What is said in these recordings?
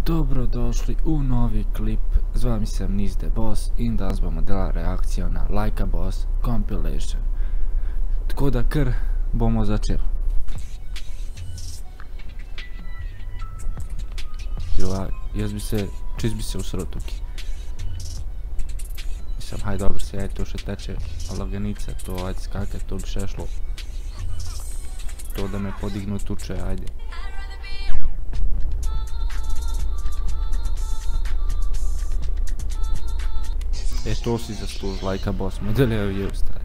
Dobrodošli u novi klip, z vami sem Niz The Boss in danes bomo delali reakcijo na Like a Boss Compilation. Tako da kar bomo začeli. Jaz bi se, čist bi se usral tukaj. Mislim, haj dobro se, to še teče lagenice, to ajde skakaj, to bi še šlo. To da me podignu tuče, ajde. To si zasluži, Like a Boss modeljev je ustaje.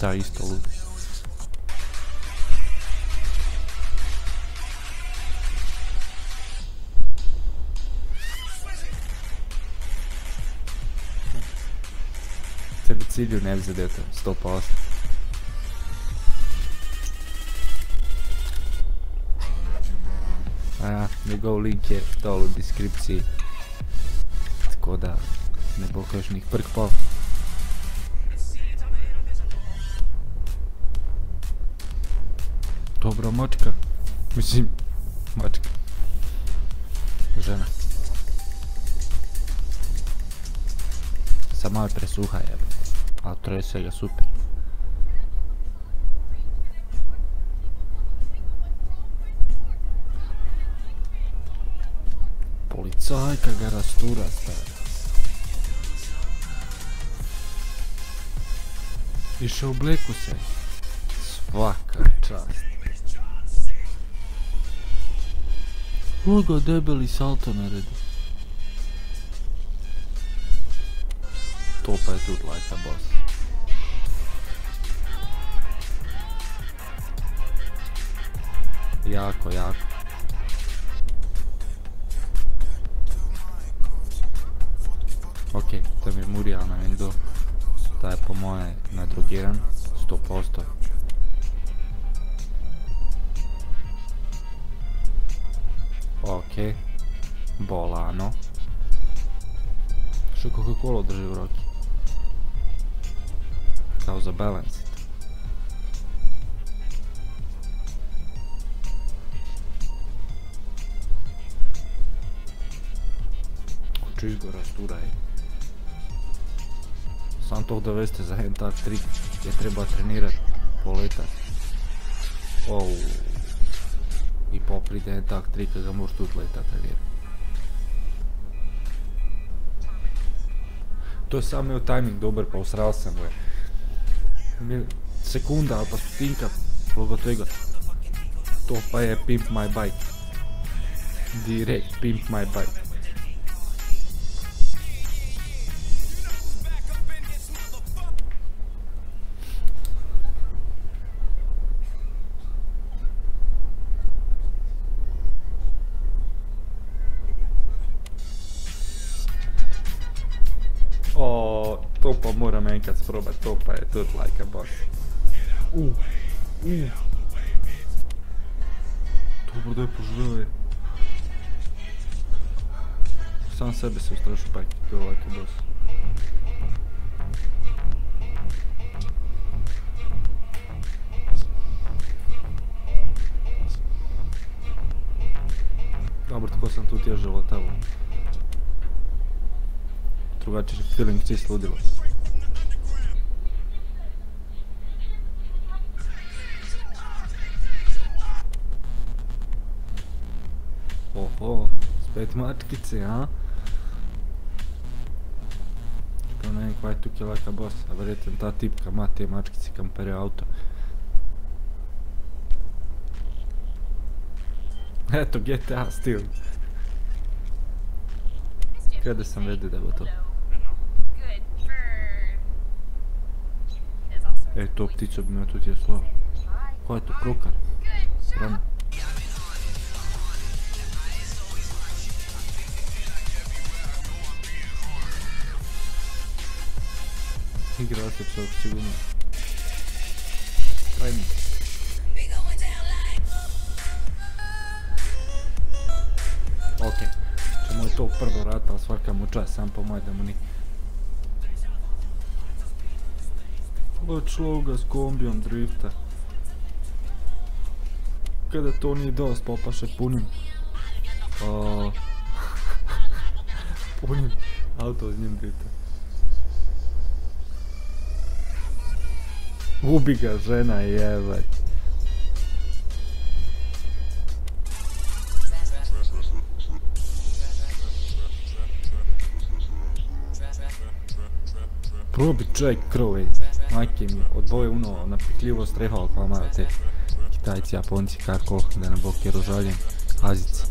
Da, isto ludi. Tebi cilju ne bi zadete, 100%. Njegov link je dol v deskripciji, tako da ne bo kakšnih prkpov. Dobro, mačka, mislim, mačka, žena. Sam malo presuha je, ali trese ga super. Policajka ga rastura, stara. I še obleku se. Svaka čast. Logo debeli salto naredi. To pa je tudi Like a Boss. Jako, jako. Ok, to mi je Murija na Windu, ta je po moje nadrogiran, 100%. Ok, bolano. Še Coca-Cola drži v roki. Kao za balance. Čist ga rasturaj. Sam to da veste, za en tak trik je treba trenirati pol leta. I popride en tak trik, ga moraš tudi leta trenirati. To je sam imel tajming dober, pa usral sem ga. Sekunda ali pa stotinka logo tega. To pa je Pimp My Bike. Direkt Pimp My Bike. To pa moram enkrat sprobati, to pa je tudi Like a Boss. Dobro da je požrel. Sam sebe se ustrašil pajki, to je Like a Boss. Dobro, tako sam tudi jaz želotavo. Drugače feeling čist ludilo. Oho, spet mačkice, a? Čekaj, ne vem, kva je tukaj Like a Boss, a verjetno ta tipka ima te mačkice kamperje avto. Eto, GTA stil. Kada sam vedio da bo to. To ptico bi me tudi jeslo. Ko je to, krokar? Sram. Igra se čovjek sigurno. Ajme. Ok, če mu je to prvo rata, svaka mu čas, sam po moj da mu ni. Odšlo ga s kombijom drifta. Kada to nije dost, popaše punim. Punim auto s njim bita. Ubi ga žena, jebać. Probi čovjek krov, ej. Majke mi, od boje uno napihljivo strehao kao malo te Kitajci, Japonci, kako, da ne bok je rožaljen, Azici.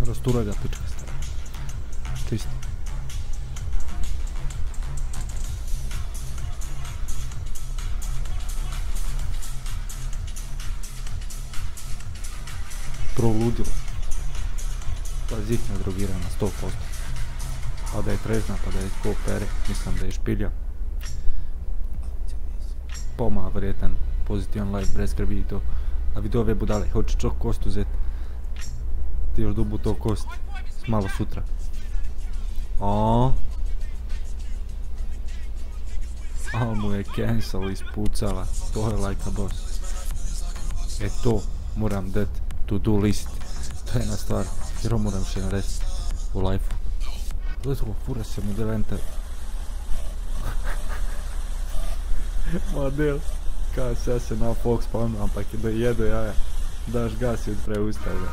Rastura ga pička stara. Čisto. Proludilo. Pa zihna drogirana 100%. Pa da je trezna, pa da je ko pere, mislim da je špilja. Poma vrijetan, pozitivan live, brez skrbi i to. A vidi ove budale, hoće čok kost uzeti. Ti još dubu to kost, malo sutra. Al mu je cancel ispucala, to je like a boss. E to moram dat to do list, to je jedna stvar, jer ovo moram še narediti u life-u. Gledamo, fura se model enter. Model, kao se na Fox spawnu, ampak je da jedo jaja, daš gas i od preustavlja.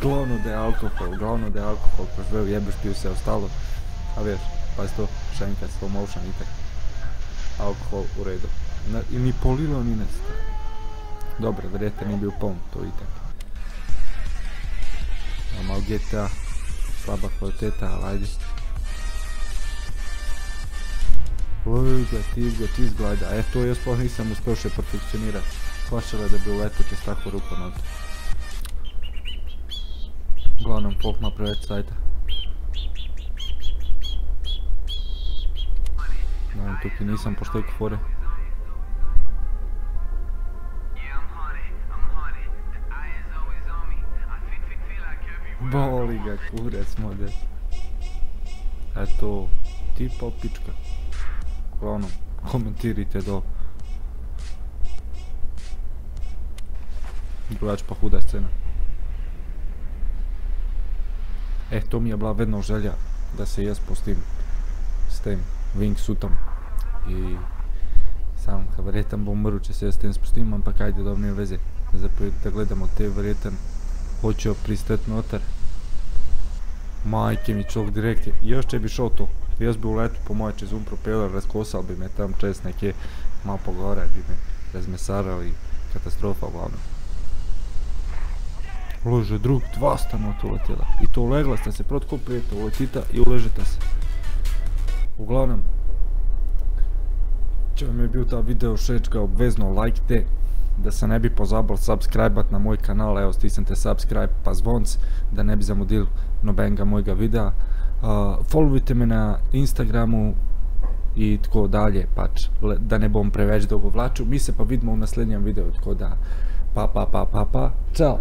Glavno da je alkohol, požveo jebeš piju se ostalo, a vješ, pa je to šenka, slow motion i tak. Alkohol u redu. I ni polilo ni nešto. Dobro, vrijete nije bio pom, to i tak. Malo GTA, slaba kvaliteta, ali ajde. Ti ga izgleda, to ja sploh nisam uspio še perfekcionirati. Plašala da bi uletio čez takvu ruku na to. Uglavnom, folk ma preveć sajta. Naravno, tukaj nisam po šteku fore. Boli ga kurac model. Eto, tipa pička. Uglavnom, komentirajte do. Drugač pa huda scena. To mi je bila vedno želja da se jaz pustim s tem wingsuitom. I sam kad verjetan bom umrl, če se jaz s tem spustim, ampak ajde da nema veze. Da gledamo te verjetan hoćeo pristati noter. Majke mi čovjek direkt je, još če bi šao to, jaz bi uletu po moje čez propeler, razkosal bi me tam čez neke malo pogore, bi me razmesarali, katastrofa uglavnom. Lože drug, dva sta not uletjela i to ulegla sta se protko prijeta, uletita i uležeta se. Uglavnom, če vam je bil ta video všeč ga obvezno lajkte, da se ne bi pozabili subscribe-at na moj kanal, evo stisnite subscribe pa zvonc, da ne bi zamudili nobenega mojega videa. Followujte me na Instagramu i tako dalje, pač, da ne bom preveč dolgo vlačil. Mi se pa vidimo v naslednjem videu, tako da, pa, čao!